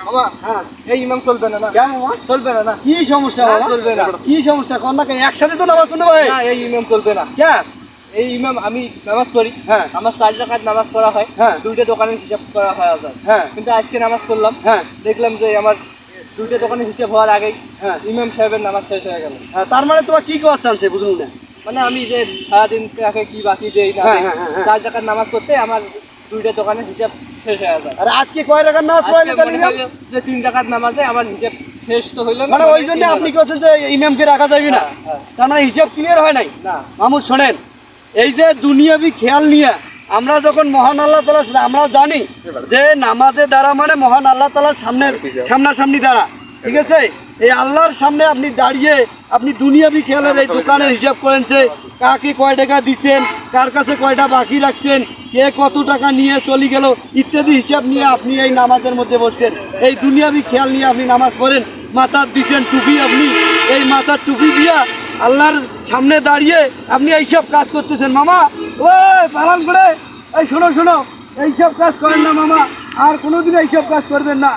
মামা হ্যাঁ এই ইমাম চলবে না। কেন মামা? চলবে না। কি সমস্যা বাবা? চলবে না। কি সমস্যা কন্যাকে একসাথে তো নামাজ শুনতে হয় না, এই ইমাম চলবে না। কে? এই ইমাম, আমি নামাজ পড়ি, হ্যাঁ আমার 4 রাকাত নামাজ পড়া হয়, হ্যাঁ 2টা দোকানের হিসাব করা হয় আজান। হ্যাঁ কিন্তু আজকে নামাজ পড়লাম, হ্যাঁ দেখলাম যে আমার 2টা দোকানের হিসাব হওয়ার আগেই হ্যাঁ ইমাম সাহেবের নামাজ শেষ হয়ে গেল। হ্যাঁ, তার মানে তোমার কি করার চান্সে বুঝুন না? মানে আমি যে সারাদিন তাকে কি বাকি দেই না হ্যাঁ, দেই, হ্যাঁ, হ্যাঁ, হ্যাঁ। 4 রাকাত নামাজ পড়তে আমার 2টা দোকানের হিসাব শেষ হয়ে যায়। আরে আজকে কয় রাকাত নামাজ আজকে পড়লেন তাহলে মনে ইমাম? হলো যে 3 রাকাত নামাজে আমার হিসাব শেষ তো হইল না। মানে ওই জন্য আপনি বলছেন যে ইমামকে রাখা যাবে না? হ্যাঁ। তার মানে হিসাব ক্লিয়ার হয় নাই? না। মামুদ শোনেন, এই যে দুনিয়াবি খেয়াল নিয়ে আমরা যখন মহান আল্লাহ তাআলা, আমরা জানি যে নামাজের দ্বারা মানে মহান আল্লাহ তাআলার সামনাসামনি দ্বারা, ঠিক আছে? এই আল্লাহর সামনে আপনি দাঁড়িয়ে আপনি দুনিয়াবি খেয়ালের এই দোকানের হিসাব করেন যে কাকে কয় টাকা দিচ্ছেন, কার কাছে কয়টা বাকি রাখছেন, কে কত টাকা নিয়ে চলে গেল ইত্যাদি হিসাব নিয়ে আপনি এই নামাজের মধ্যে বসছেন। এই দুনিয়াবি খেয়াল নিয়ে আপনি নামাজ পড়েন, মাথার দিচ্ছেন টুপি, আপনি এই মাথার টুপি দিয়া আল্লাহর সামনে দাঁড়িয়ে আপনি এইসব কাজ করতেছেন। মামা ওই পালন করে, এই শোনো শোনো, এইসব কাজ করেন না মামা, আর কোনোদিন এইসব কাজ করবেন না।